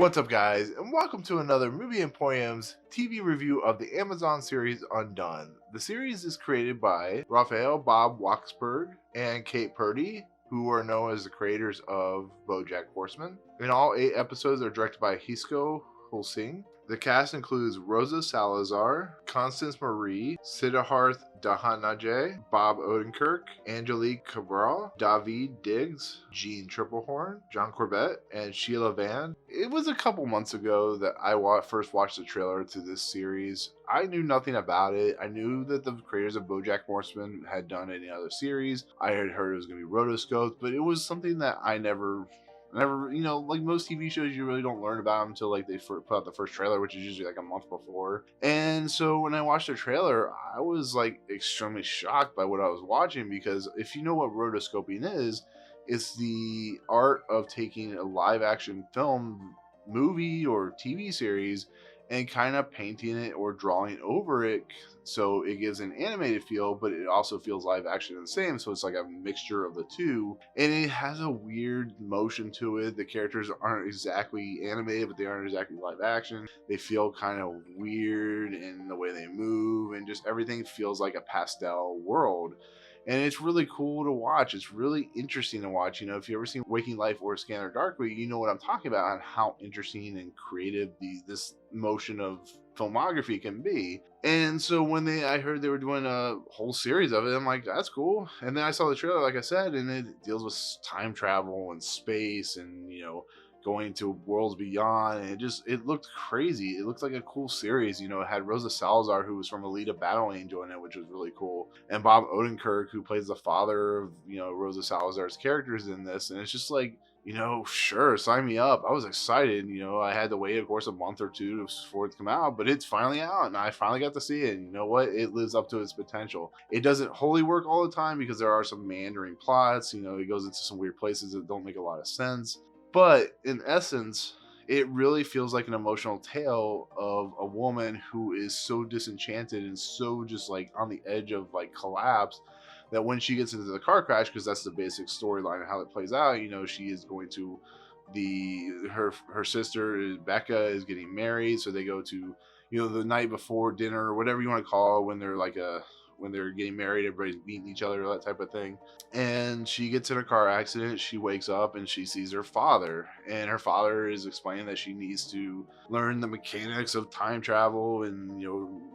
What's up, guys, and welcome to another Movie Emporium's TV review of the Amazon series Undone. The series is created by Raphael, Bob-Waksberg, and Kate Purdy, who are known as the creators of Bojack Horseman. And all 8 episodes are directed by Hisko Hulsing. The cast includes Rosa Salazar, Constance Marie, Siddharth Dhananjay, Bob Odenkirk, Angelique Cabral, David Diggs, Jeanne Tripplehorn, John Corbett, and Sheila Van. It was a couple months ago that I first watched the trailer to this series. I knew nothing about it. I knew that the creators of Bojack Horseman had done any other series. I had heard it was going to be rotoscoped, but it was something that I never, like most TV shows, you really don't learn about them until like they put out the first trailer, which is usually like a month before. And so when I watched the trailer, I was like extremely shocked by what I was watching, because if you know what rotoscoping is, it's the art of taking a live action film, movie, or TV series and kind of painting it or drawing over it so it gives an animated feel, but it also feels live action the same. So it's like a mixture of the two, and it has a weird motion to it. The characters aren't exactly animated, but they aren't exactly live action. They feel kind of weird in the way they move, and just everything feels like a pastel world. And it's really cool to watch. It's really interesting to watch. You know, if you ever seen Waking Life or Scanner Darkly, you know what I'm talking about and how interesting and creative this motion of filmography can be. And so when I heard they were doing a whole series of it, I'm like, that's cool. And then I saw the trailer, like I said, and it deals with time travel and space and, going to worlds beyond, and it looked crazy. It looked like a cool series. It had Rosa Salazar, who was from Alita Battle Angel, in it, which was really cool, and Bob Odenkirk, who plays the father of Rosa Salazar's characters in this. And it's just like, sure, sign me up. I was excited. I had to wait, of course, a month or two for it to come out, but it's finally out, and I finally got to see it. And you know what? It lives up to its potential. It doesn't wholly work all the time because there are some meandering plots. It goes into some weird places that don't make a lot of sense. But in essence, it really feels like an emotional tale of a woman who is so disenchanted and so just like on the edge of like collapse, that when she gets into the car crash, because that's the basic storyline and how it plays out, she is going to her sister Becca is getting married, so they go to the night before dinner or whatever you want to call it, when they're when they're getting married, everybody's meeting each other, that type of thing. And she gets in a car accident. She wakes up and she sees her father, and her father is explaining that she needs to learn the mechanics of time travel and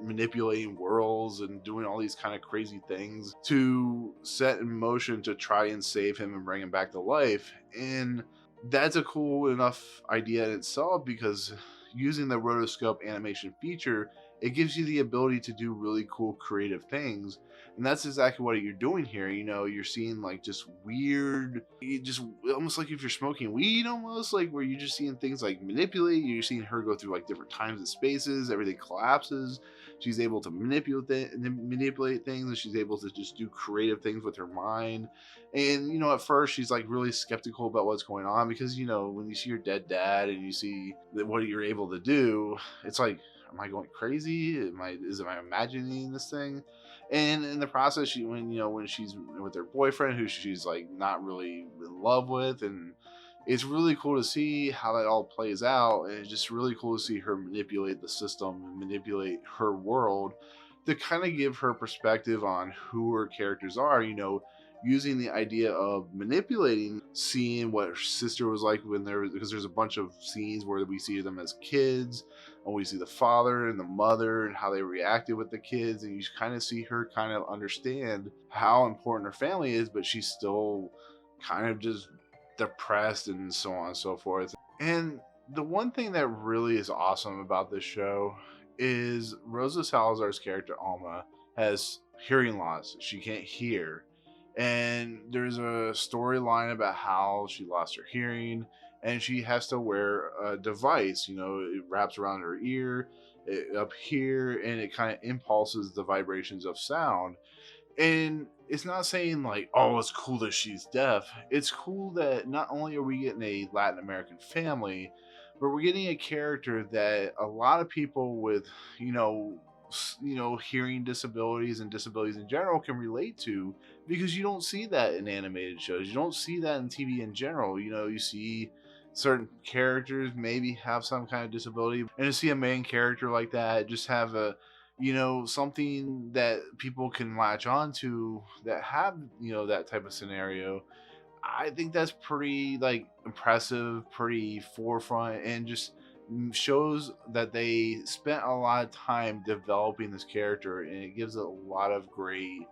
manipulating worlds and doing all these kind of crazy things to set in motion to try and save him and bring him back to life. And that's a cool enough idea in itself, because using the rotoscope animation feature, it gives you the ability to do really cool creative things. And that's exactly what you're doing here. You're seeing like just weird, just almost like if you're smoking weed, almost like where you're just seeing things like manipulate. You're seeing her go through like different times and spaces. Everything collapses. She's able to manipulate things, and she's able to just do creative things with her mind. And at first she's like really skeptical about what's going on, because when you see your dead dad and you see what you're able to do, it's like, am I going crazy? Am I imagining this thing? And in the process, when she's with her boyfriend, who she's like not really in love with, and it's really cool to see how that all plays out. And it's just really cool to see her manipulate the system and manipulate her world to kind of give her perspective on who her characters are. Using the idea of manipulating, seeing what her sister was like because there's a bunch of scenes where we see them as kids, and we see the father and the mother and how they reacted with the kids, and you kind of see her kind of understand how important her family is, but she's still kind of just depressed and so on and so forth. And the one thing that really is awesome about this show is Rosa Salazar's character Alma has hearing loss. She can't hear. And there's a storyline about how she lost her hearing, and she has to wear a device. It wraps around her ear, up here, and it kind of impulses the vibrations of sound. And it's not saying like, oh, it's cool that she's deaf. It's cool that not only are we getting a Latin American family, but we're getting a character that a lot of people with, hearing disabilities and disabilities in general can relate to, because you don't see that in animated shows. You don't see that in TV in general. You see certain characters maybe have some kind of disability, and to see a main character like that just have a, something that people can latch on to that have, that type of scenario. I think that's pretty like impressive, pretty forefront, and just shows that they spent a lot of time developing this character, and it gives it a lot of great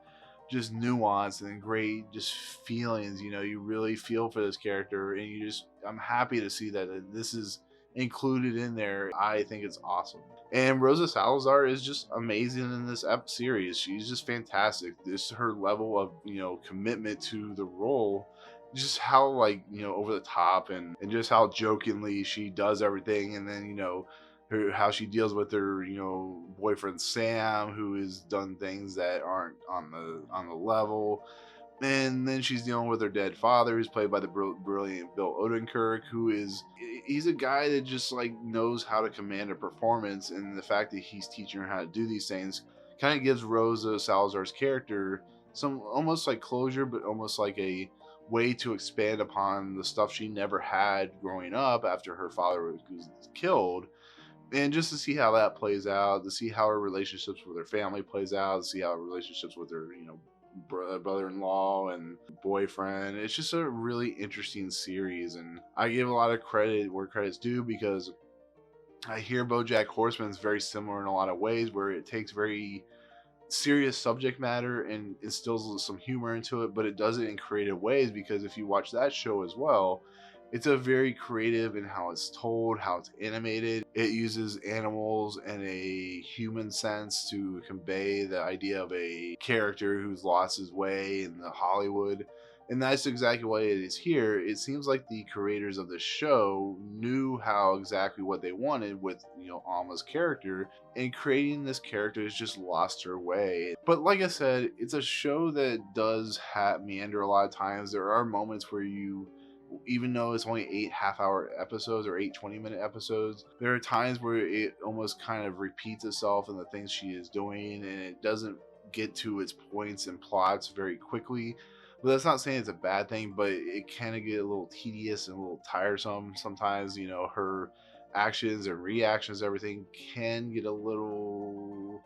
just nuance and great just feelings. You really feel for this character, and I'm happy to see that this is included in there. I think it's awesome. And Rosa Salazar is just amazing in this series. She's just fantastic. This her level of commitment to the role, just how like over the top, and just how jokingly she does everything, and then how she deals with her boyfriend Sam, who has done things that aren't on the level. And then she's dealing with her dead father, who's played by the brilliant Bill Odenkirk, he's a guy that just like knows how to command a performance, and the fact that he's teaching her how to do these things kind of gives Rosa Salazar's character some almost like closure, but almost like a way to expand upon the stuff she never had growing up after her father was killed. And just to see how that plays out, to see how her relationships with her family plays out, to see how her relationships with her brother-in-law and boyfriend, it's just a really interesting series. And I give a lot of credit where credit's due, because I hear Bojack Horseman is very similar in a lot of ways, where it takes very serious subject matter and instills some humor into it, but it does it in creative ways. Because if you watch that show as well, it's a very creative in how it's told, how it's animated. It uses animals and a human sense to convey the idea of a character who's lost his way in the Hollywood. And that's exactly what it is here. It seems like the creators of the show knew how exactly what they wanted with, Alma's character, and creating this character has just lost her way. But like I said, it's a show that does meander a lot of times. There are moments where even though it's only 8 half-hour episodes or 8 20-minute episodes, there are times where it almost kind of repeats itself in the things she is doing, and it doesn't get to its points and plots very quickly. But that's not saying it's a bad thing, but it kind of get a little tedious and a little tiresome sometimes. Her actions and reactions, everything can get a little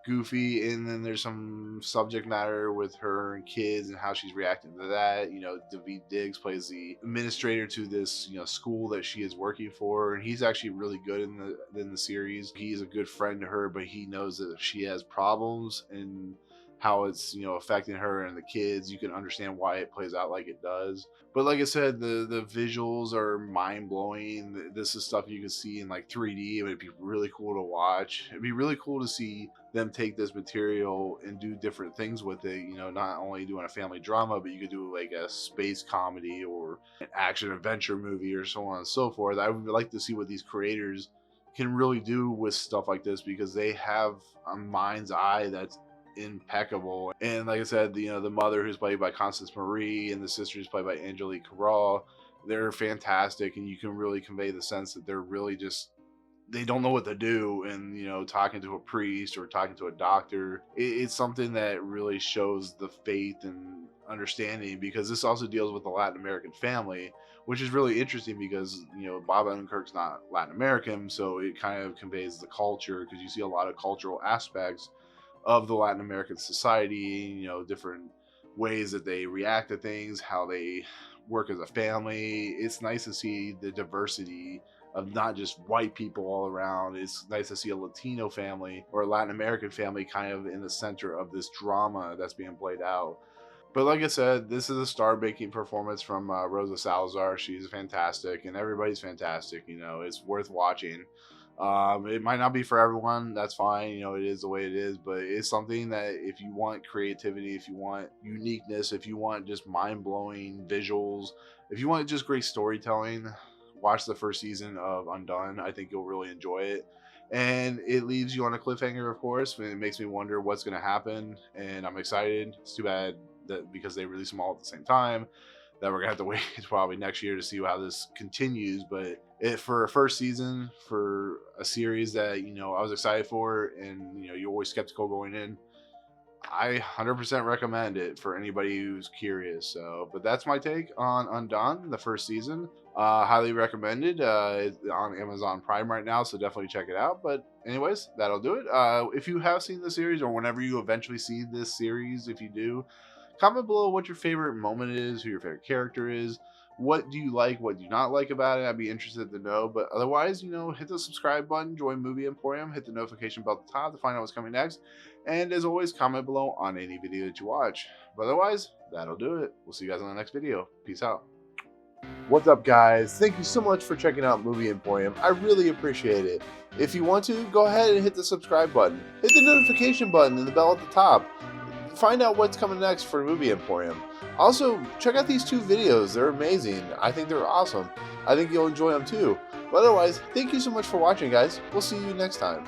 goofy, and then there's some subject matter with her and kids and how she's reacting to that. Daveed Diggs plays the administrator to this school that she is working for, and he's actually really good in the series. He's a good friend to her, but he knows that if she has problems and how it's affecting her and the kids, you can understand why it plays out like it does. But like I said, the visuals are mind-blowing. This is stuff you can see in like 3D. It'd be really cool to watch. It'd be really cool to see them take this material and do different things with it. Not only doing a family drama, but you could do like a space comedy or an action adventure movie or so on and so forth. I would like to see what these creators can really do with stuff like this, because they have a mind's eye that's impeccable. And like I said, the mother, who's played by Constance Marie, and the sister, who's played by Angelique Cabral, they're fantastic, and you can really convey the sense that they're really just, they don't know what to do. And talking to a priest or talking to a doctor, it's something that really shows the faith and understanding, because this also deals with the Latin American family, which is really interesting, because Bob Odenkirk's not Latin American, so it kind of conveys the culture, because you see a lot of cultural aspects of the Latin American society, different ways that they react to things, how they work as a family. It's nice to see the diversity of not just white people all around. It's nice to see a Latino family or a Latin American family kind of in the center of this drama that's being played out. But like I said, this is a star-making performance from Rosa Salazar. She's fantastic, and everybody's fantastic. It's worth watching. It might not be for everyone. That's fine. It is the way it is, but it's something that if you want creativity, if you want uniqueness, if you want just mind-blowing visuals, if you want just great storytelling, watch the first season of Undone. I think you'll really enjoy it. And it leaves you on a cliffhanger, of course, and it makes me wonder what's going to happen. And I'm excited. It's too bad that because they release them all at the same time, that we're gonna have to wait probably next year to see how this continues. But for a first season, for a series that I was excited for, and you're always skeptical going in, I 100% recommend it for anybody who's curious. So, but that's my take on Undone, the first season. Highly recommended. It's on Amazon Prime right now, so definitely check it out. But anyways, that'll do it. If you have seen the series, or whenever you eventually see this series, if you do, comment below what your favorite moment is, who your favorite character is. What do you like? What do you not like about it? I'd be interested to know. But otherwise, hit the subscribe button, join Movie Emporium, hit the notification bell at the top to find out what's coming next. And as always, comment below on any video that you watch. But otherwise, that'll do it. We'll see you guys on the next video. Peace out. What's up, guys? Thank you so much for checking out Movie Emporium. I really appreciate it. If you want to, go ahead and hit the subscribe button. Hit the notification button and the bell at the top. Find out what's coming next for Movie Emporium. Also, check out these 2 videos. They're amazing. I think they're awesome. I think you'll enjoy them too. But otherwise, thank you so much for watching, guys. We'll see you next time.